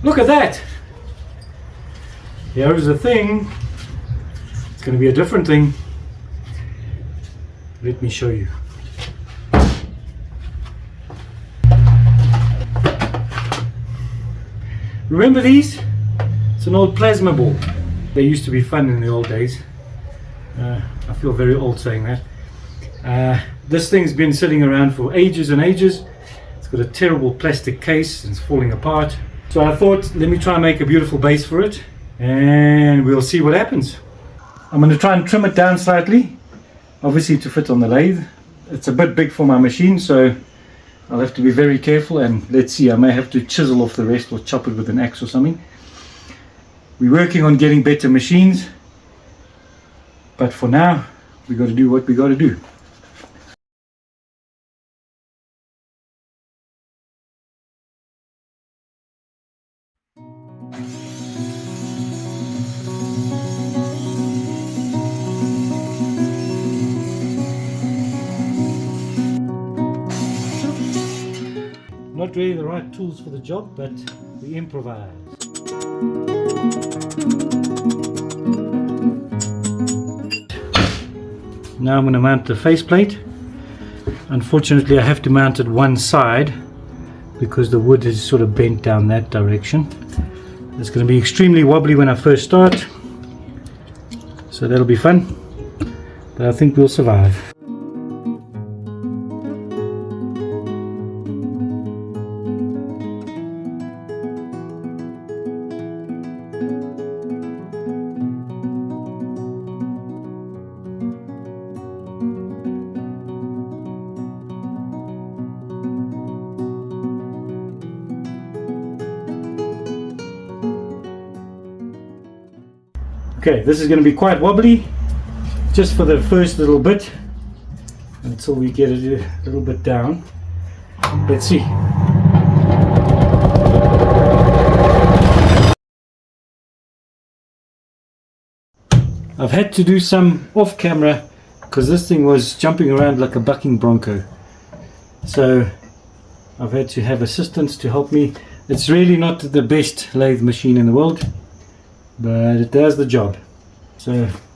Look at that! Here's the thing. It's going to be a different thing. Let me show you. Remember these? It's an old plasma ball. They used to be fun in the old days. I feel very old saying that. This thing's been sitting around for ages and ages. It's got a terrible plastic case and it's falling apart. So I thought, let me try and make a beautiful base for it and we'll see what happens. I'm going to try and trim it down slightly, obviously to fit on the lathe. It's a bit big for my machine, so I'll have to be very careful, and let's see, I may have to chisel off the rest or chop it with an axe or something. We're working on getting better machines, but for now we got to do what we got to do. Not really the right tools for the job, but we improvise. Now I'm going to mount the faceplate. Unfortunately I have to mount it one side because the wood is sort of bent down that direction. It's going to be extremely wobbly when I first start, so that'll be fun, but I think we'll survive. Okay, this is going to be quite wobbly just for the first little bit until we get it a little bit down. Let's see. I've had to do some off camera because this thing was jumping around like a bucking bronco. So I've had to have assistants to help me. It's really not the best lathe machine in the world, but it does the job. So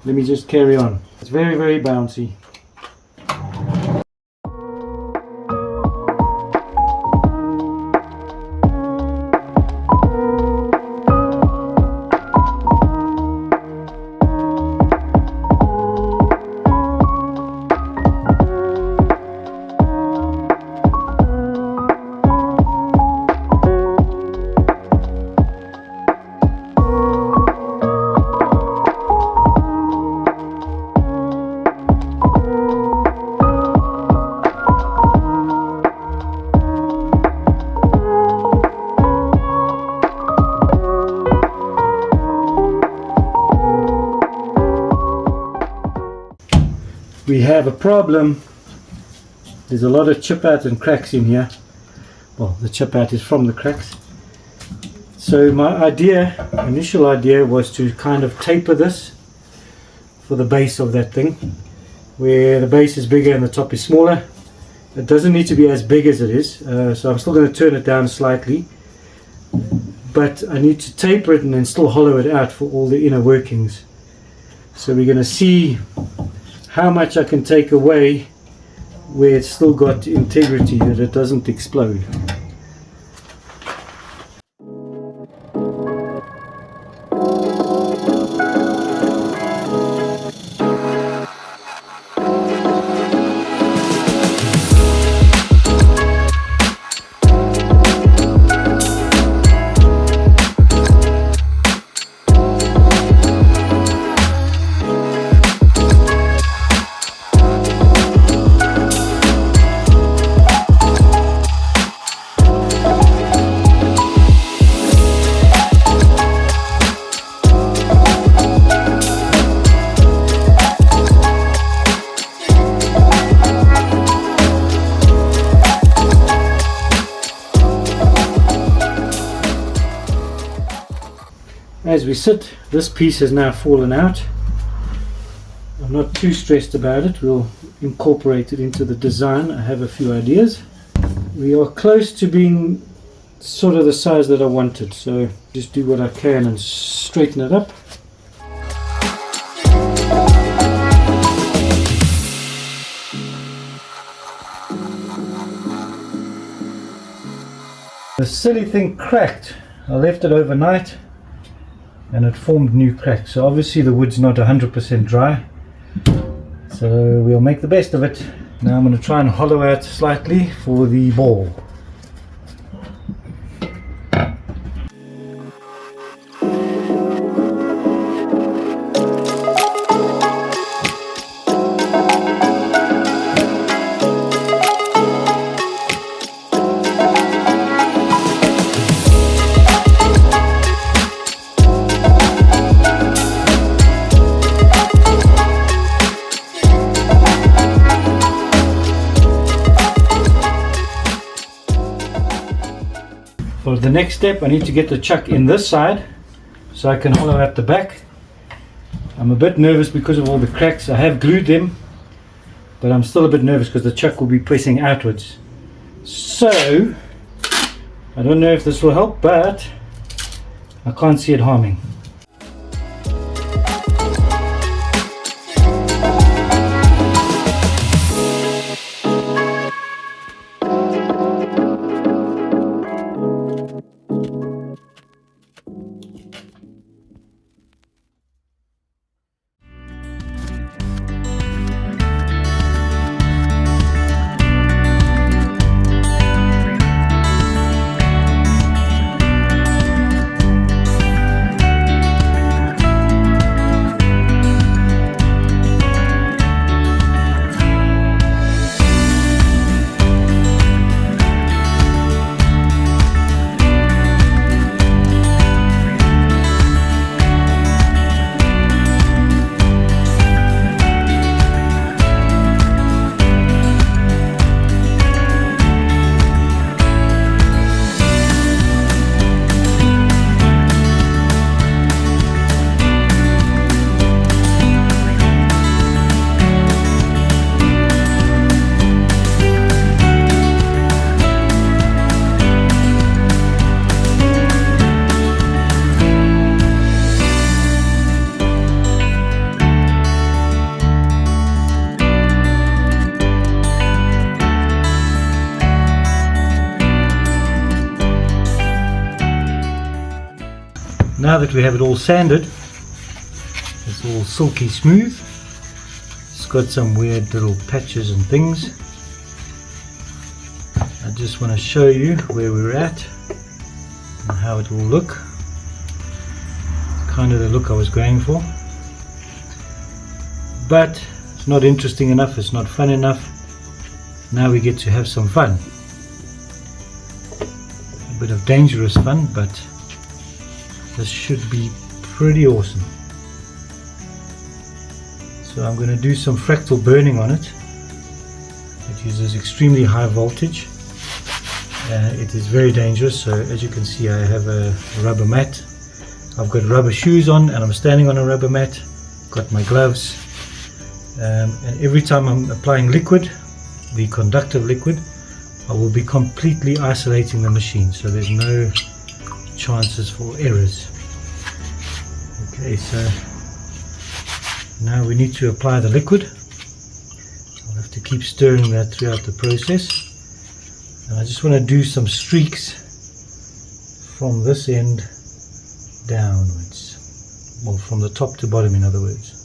let me just carry on. It's very, very bouncy. We have a problem. There's a lot of chip out and cracks in here. Well, the chip out is from the cracks. So my initial idea was to kind of taper this for the base of that thing, where the base is bigger and the top is smaller. It doesn't need to be as big as it is, so I'm still going to turn it down slightly, but I need to taper it and then still hollow it out for all the inner workings. So we're going to see how much I can take away where it's still got integrity, that it doesn't explode. As we sit, this piece has now fallen out. I'm not too stressed about it. We'll incorporate it into the design. I have a few ideas. We are close to being sort of the size that I wanted, so just do what I can and straighten it up. The silly thing cracked. I left it overnight and it formed new cracks. So obviously the wood's not 100% dry. So we'll make the best of it. Now I'm going to try and hollow out slightly for the ball. For the next step, I need to get the chuck in this side so I can hollow out the back. I'm a bit nervous because of all the cracks. I have glued them, but I'm still a bit nervous because the chuck will be pressing outwards. So I don't know if this will help, but I can't see it harming. Now that we have it all sanded, it's all silky smooth. It's got some weird little patches and things. I just want to show you where we're at and how it will look. Kind of the look I was going for. But it's not interesting enough, it's not fun enough. Now we get to have some fun. A bit of dangerous fun, but this should be pretty awesome. So I'm going to do some fractal burning on it. It uses extremely high voltage. It is very dangerous. So as you can see, I have a rubber mat. I've got rubber shoes on and I'm standing on a rubber mat. Got my gloves. And every time I'm applying liquid, the conductive liquid, I will be completely isolating the machine. So there's no chances for errors. Okay, so now we need to apply the liquid. I'll have to keep stirring that throughout the process. And I just want to do some streaks from this end downwards. Well, from the top to bottom, in other words.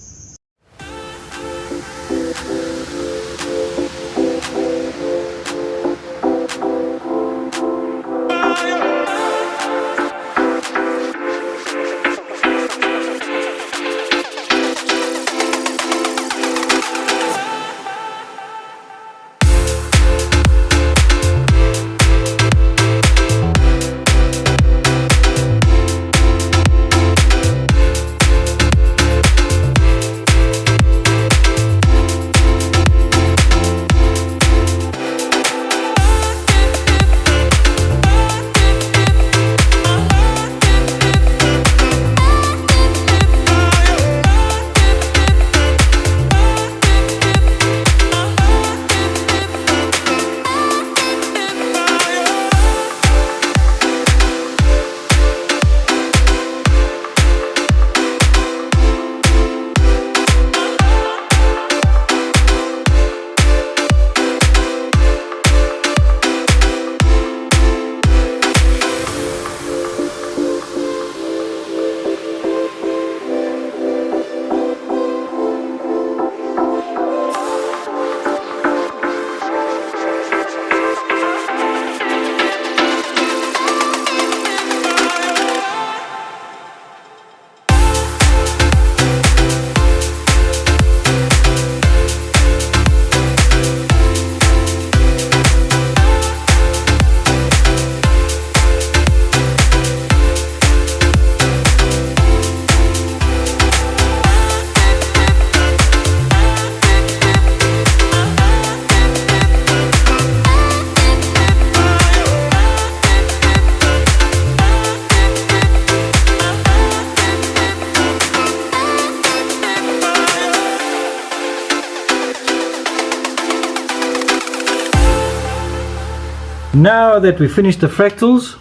Now that we finished the fractals,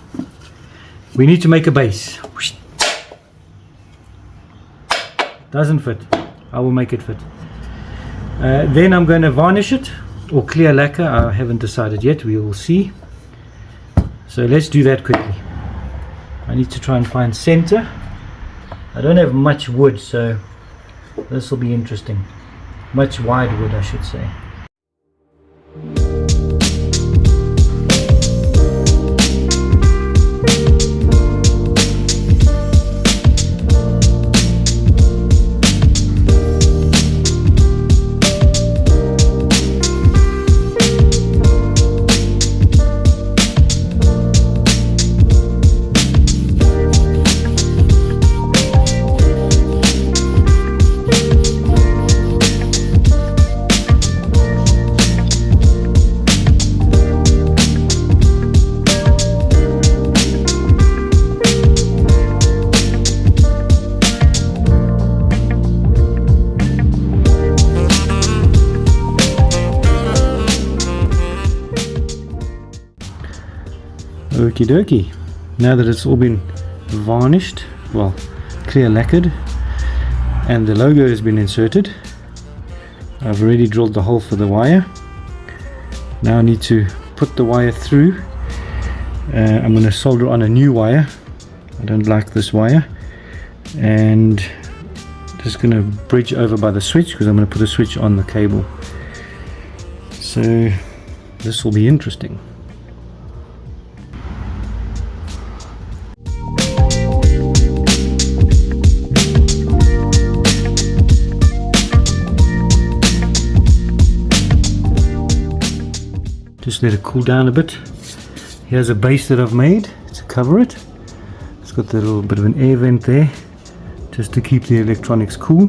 we need to make a base. Doesn't fit. I will make it fit. Then I'm going to varnish it or clear lacquer. I haven't decided yet. We will see. So let's do that quickly. I need to try and find center. I don't have much wood, so this will be interesting. Much wide wood, I should say. Okie dokie. Now that it's all been varnished, well, clear lacquered, and the logo has been inserted, I've already drilled the hole for the wire. Now I need to put the wire through. I'm going to solder on a new wire. I don't like this wire, and just going to bridge over by the switch because I'm going to put a switch on the cable. So this will be interesting. Just let it cool down a bit. Here's a base that I've made to cover it. It's got a little bit of an air vent there just to keep the electronics cool.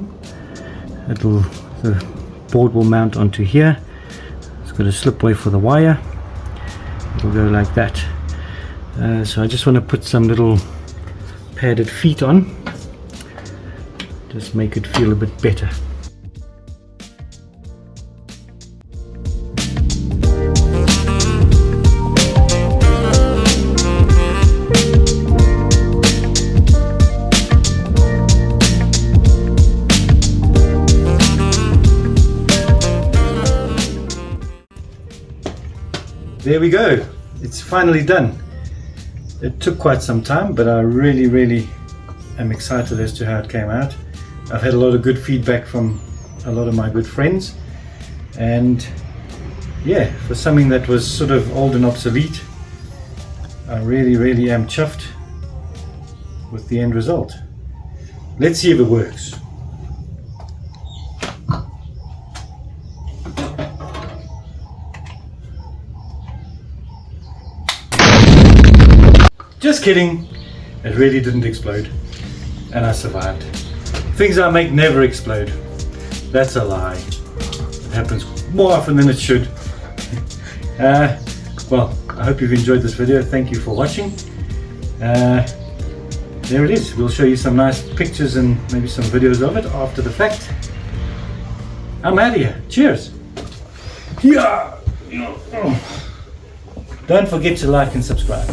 The board will mount onto here. It's got a slipway for the wire. It'll go like that. So I just want to put some little padded feet on. Just make it feel a bit better. There we go, it's finally done. It took quite some time, but I really am excited as to how it came out. I've had a lot of good feedback from a lot of my good friends, and yeah, for something that was sort of old and obsolete, I really am chuffed with the end result. Let's see if it works. Just kidding, it really didn't explode, and I survived. Things I make never explode. That's a lie. It happens more often than it should. Well, I hope you've enjoyed this video. Thank you for watching. There it is. We'll show you some nice pictures and maybe some videos of it after the fact. I'm out of here. Cheers. Yeah. Don't forget to like and subscribe.